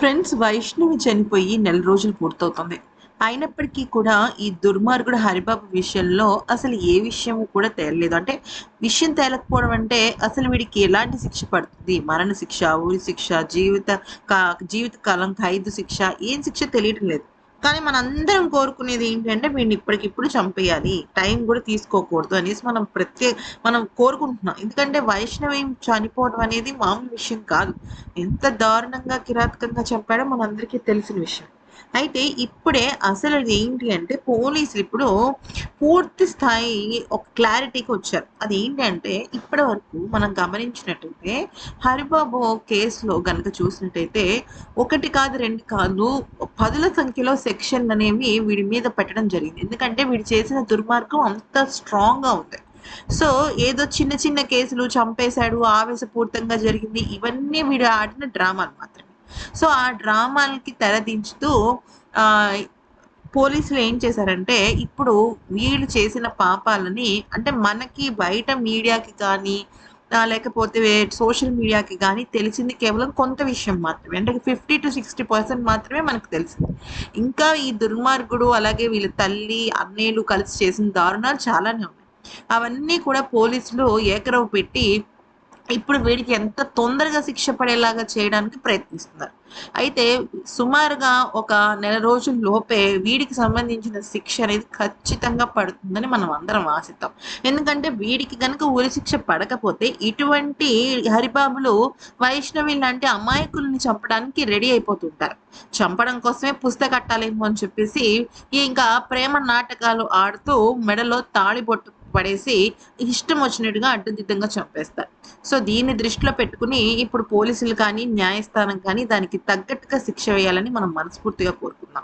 Friends, Vaishnavi చనిపోయి నెల రోజులు పూర్తవుతుంది. అయినప్పటికీ కూడా ఈ దుర్మార్గుడు హరిబాబు విషయంలో అసలు ఏ విషయం కూడా తేలలేదు. అంటే విషయం తేలకపోవడం అంటే అసలు వీడికి ఎలాంటి శిక్ష పడుతుంది? మరణ శిక్ష, ఉరి శిక్ష, జీవిత కాలం ఖైదు శిక్ష, ఏం శిక్ష తెలియటం లేదు. కానీ మనందరం కోరుకునేది ఏంటంటే వీడిని ఇప్పటికిప్పుడు చంపేయాలి, టైం కూడా తీసుకోకూడదు అనేసి మనం కోరుకుంటున్నాం. ఎందుకంటే వైష్ణవి చనిపోవడం అనేది మామూలు విషయం కాదు. ఎంత దారుణంగా కిరాతకంగా చంపాడో మనందరికీ తెలిసిన విషయం. అయితే ఇప్పుడే అసలు ఏంటి అంటే పోలీసులు ఇప్పుడు పూర్తి స్థాయి ఒక క్లారిటీకి వచ్చారు. అది ఏంటి అంటే ఇప్పటి వరకు మనం గమనించినట్టయితే హరిబాబు కేసులో గనక చూసినట్టయితే ఒకటి కాదు, రెండు కాదు, పదుల సంఖ్యలో సెక్షన్లు అనేవి వీడి మీద పెట్టడం జరిగింది. ఎందుకంటే వీడు చేసిన దుర్మార్గం అంత స్ట్రాంగ్ గా ఉంది. సో ఏదో చిన్న చిన్న కేసులు, చంపేశాడు, ఆవేశపూరితంగా జరిగింది, ఇవన్నీ వీడు ఆడిన డ్రామాలు మాత్రమే. సో ఆ డ్రామాలకి తెరదించుతూ ఆ పోలీసులు ఏం చేశారంటే ఇప్పుడు వీళ్ళు చేసిన పాపాలని అంటే మనకి బయట మీడియాకి కానీ లేకపోతే సోషల్ మీడియాకి కానీ తెలిసింది కేవలం కొంత విషయం మాత్రమే. అంటే 50-60% మాత్రమే మనకు తెలిసింది. ఇంకా ఈ దుర్మార్గుడు అలాగే వీళ్ళ తల్లి అన్నయ్యలు కలిసి చేసిన దారుణాలు చాలానే ఉన్నాయి. అవన్నీ కూడా పోలీసులు ఏకరవు పెట్టి ఇప్పుడు వీడికి ఎంత తొందరగా శిక్ష పడేలాగా చేయడానికి ప్రయత్నిస్తున్నారు. అయితే సుమారుగా ఒక నెల రోజుల లోపే వీడికి సంబంధించిన శిక్ష అనేది ఖచ్చితంగా పడుతుందని మనం అందరం ఆశిద్దాం. ఎందుకంటే వీడికి గనక ఉరి శిక్ష పడకపోతే ఇటువంటి హరిబాబులు వైష్ణవి లాంటి అమాయకుల్ని చంపడానికి రెడీ అయిపోతుంటారు. చంపడం కోసమే పుస్తకట్టాలేమో అని చెప్పేసి ఇంకా ప్రేమ నాటకాలు ఆడుతూ మెడలో తాళిబొట్టు పడేసి ఇష్టం వచ్చినట్టుగా అడ్డదిడ్డంగా చంపేస్తారు. సో దీన్ని దృష్టిలో పెట్టుకుని ఇప్పుడు పోలీసులు కానీ న్యాయస్థానం కానీ దానికి తగ్గట్టుగా శిక్ష వేయాలని మనం మనస్ఫూర్తిగా కోరుకుందాం.